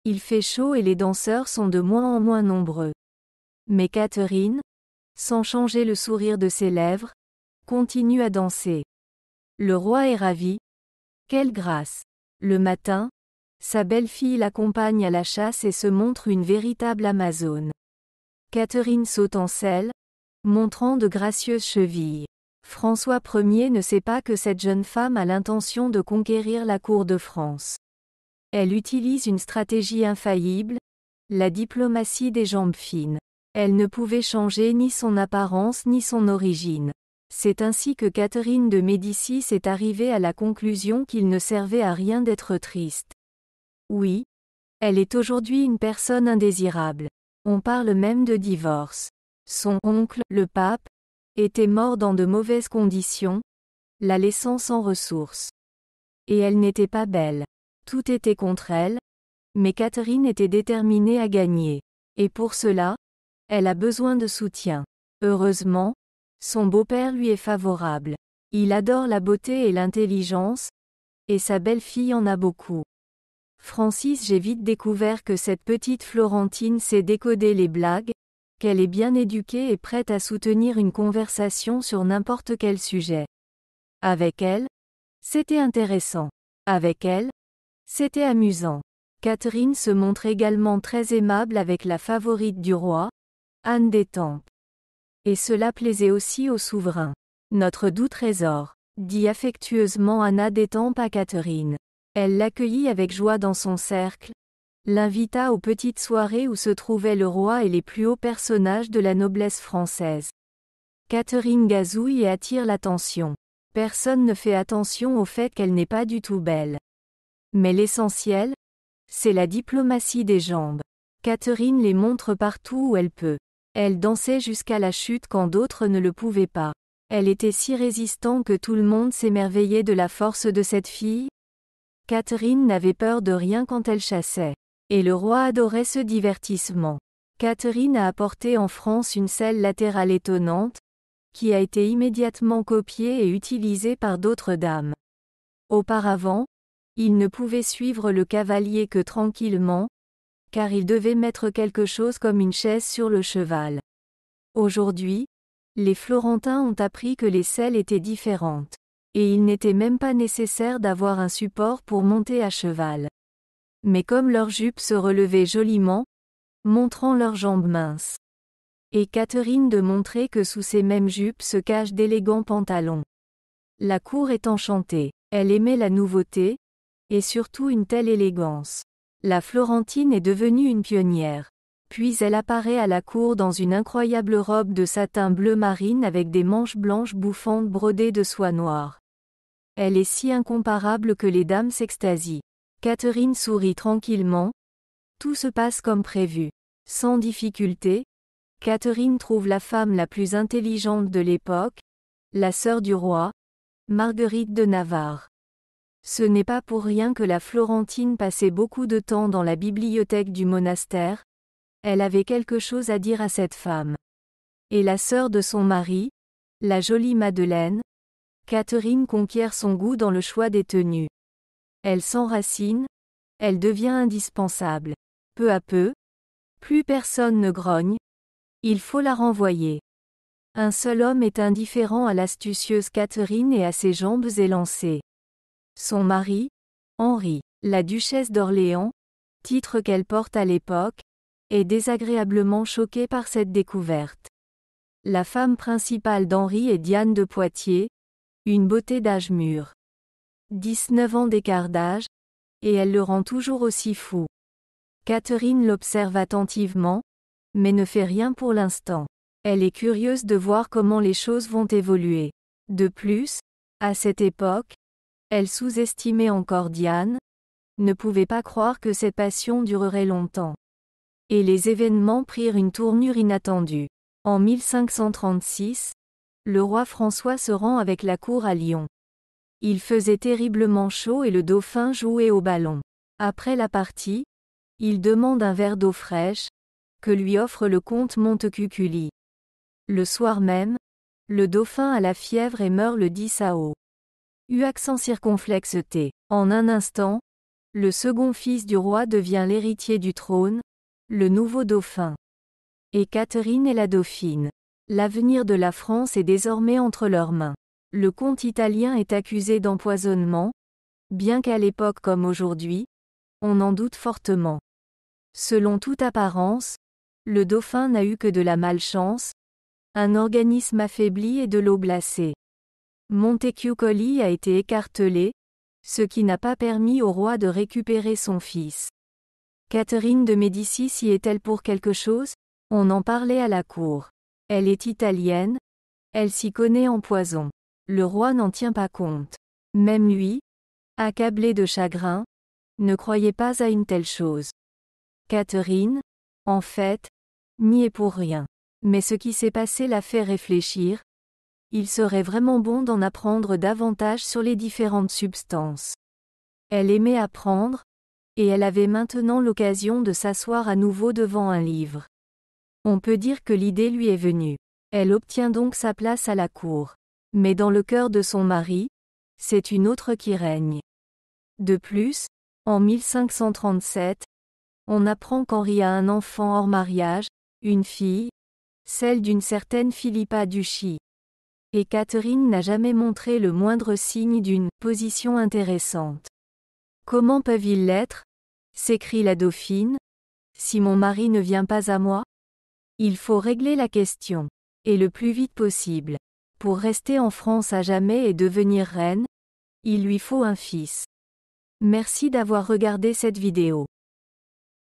Il fait chaud et les danseurs sont de moins en moins nombreux. Mais Catherine, sans changer le sourire de ses lèvres, continue à danser. Le roi est ravi. Quelle grâce! Le matin, sa belle-fille l'accompagne à la chasse et se montre une véritable amazone. Catherine saute en selle, montrant de gracieuses chevilles. François Ier ne sait pas que cette jeune femme a l'intention de conquérir la cour de France. Elle utilise une stratégie infaillible, la diplomatie des jambes fines. Elle ne pouvait changer ni son apparence ni son origine. C'est ainsi que Catherine de Médicis est arrivée à la conclusion qu'il ne servait à rien d'être triste. Oui, elle est aujourd'hui une personne indésirable. On parle même de divorce. Son oncle, le pape, était mort dans de mauvaises conditions, la laissant sans ressources. Et elle n'était pas belle. Tout était contre elle, mais Catherine était déterminée à gagner. Et pour cela, elle a besoin de soutien. Heureusement, son beau-père lui est favorable. Il adore la beauté et l'intelligence, et sa belle-fille en a beaucoup. Francis, j'ai vite découvert que cette petite Florentine sait décoder les blagues, qu'elle est bien éduquée et prête à soutenir une conversation sur n'importe quel sujet. Avec elle, c'était intéressant. Avec elle, c'était amusant. Catherine se montre également très aimable avec la favorite du roi, Anne d'Étampes. Et cela plaisait aussi au souverain. Notre doux trésor, dit affectueusement Anna d'Étampes à Catherine. Elle l'accueillit avec joie dans son cercle, l'invita aux petites soirées où se trouvaient le roi et les plus hauts personnages de la noblesse française. Catherine gazouille et attire l'attention. Personne ne fait attention au fait qu'elle n'est pas du tout belle. Mais l'essentiel, c'est la diplomatie des jambes. Catherine les montre partout où elle peut. Elle dansait jusqu'à la chute quand d'autres ne le pouvaient pas. Elle était si résistante que tout le monde s'émerveillait de la force de cette fille. Catherine n'avait peur de rien quand elle chassait. Et le roi adorait ce divertissement. Catherine a apporté en France une selle latérale étonnante, qui a été immédiatement copiée et utilisée par d'autres dames. Auparavant, il ne pouvait suivre le cavalier que tranquillement, car il devait mettre quelque chose comme une chaise sur le cheval. Aujourd'hui, les Florentins ont appris que les selles étaient différentes. Et il n'était même pas nécessaire d'avoir un support pour monter à cheval. Mais comme leurs jupes se relevaient joliment, montrant leurs jambes minces. Et Catherine de montrer que sous ces mêmes jupes se cachent d'élégants pantalons. La cour est enchantée. Elle aimait la nouveauté, et surtout une telle élégance. La Florentine est devenue une pionnière. Puis elle apparaît à la cour dans une incroyable robe de satin bleu marine avec des manches blanches bouffantes brodées de soie noire. Elle est si incomparable que les dames s'extasient. Catherine sourit tranquillement. Tout se passe comme prévu. Sans difficulté, Catherine trouve la femme la plus intelligente de l'époque, la sœur du roi, Marguerite de Navarre. Ce n'est pas pour rien que la Florentine passait beaucoup de temps dans la bibliothèque du monastère. Elle avait quelque chose à dire à cette femme. Et la sœur de son mari, la jolie Madeleine, Catherine conquiert son goût dans le choix des tenues. Elle s'enracine, elle devient indispensable. Peu à peu, plus personne ne grogne, il faut la renvoyer. Un seul homme est indifférent à l'astucieuse Catherine et à ses jambes élancées. Son mari, Henri, la duchesse d'Orléans, titre qu'elle porte à l'époque, est désagréablement choqué par cette découverte. La femme principale d'Henri est Diane de Poitiers, une beauté d'âge mûr. 19 ans d'écart d'âge, et elle le rend toujours aussi fou. Catherine l'observe attentivement, mais ne fait rien pour l'instant. Elle est curieuse de voir comment les choses vont évoluer. De plus, à cette époque, elle sous-estimait encore Diane, ne pouvait pas croire que cette passion durerait longtemps. Et les événements prirent une tournure inattendue. En 1536, le roi François se rend avec la cour à Lyon. Il faisait terriblement chaud et le dauphin jouait au ballon. Après la partie, il demande un verre d'eau fraîche, que lui offre le comte Montecuculi. Le soir même, le dauphin a la fièvre et meurt le 10 août. Accent circonflexe T. En un instant, Le second fils du roi devient l'héritier du trône, le nouveau dauphin. Et Catherine est la dauphine. L'avenir de la France est désormais entre leurs mains. Le comte italien est accusé d'empoisonnement, bien qu'à l'époque comme aujourd'hui, on en doute fortement. Selon toute apparence, le dauphin n'a eu que de la malchance, un organisme affaibli et de l'eau glacée. Montecuccoli a été écartelé, ce qui n'a pas permis au roi de récupérer son fils. Catherine de Médicis y est-elle pour quelque chose? On en parlait à la cour. Elle est italienne, elle s'y connaît en poison. Le roi n'en tient pas compte. Même lui, accablé de chagrin, ne croyait pas à une telle chose. Catherine, en fait, n'y est pour rien. Mais ce qui s'est passé l'a fait réfléchir. Il serait vraiment bon d'en apprendre davantage sur les différentes substances. Elle aimait apprendre, et elle avait maintenant l'occasion de s'asseoir à nouveau devant un livre. On peut dire que l'idée lui est venue. Elle obtient donc sa place à la cour. Mais dans le cœur de son mari, c'est une autre qui règne. De plus, en 1537, on apprend qu'Henri a un enfant hors mariage, une fille, celle d'une certaine Philippa Duchy. Et Catherine n'a jamais montré le moindre signe d'une position intéressante. Comment peuvent-ils l'être? S'écrie la dauphine. Si mon mari ne vient pas à moi? Il faut régler la question. Et le plus vite possible. Pour rester en France à jamais et devenir reine, il lui faut un fils. Merci d'avoir regardé cette vidéo.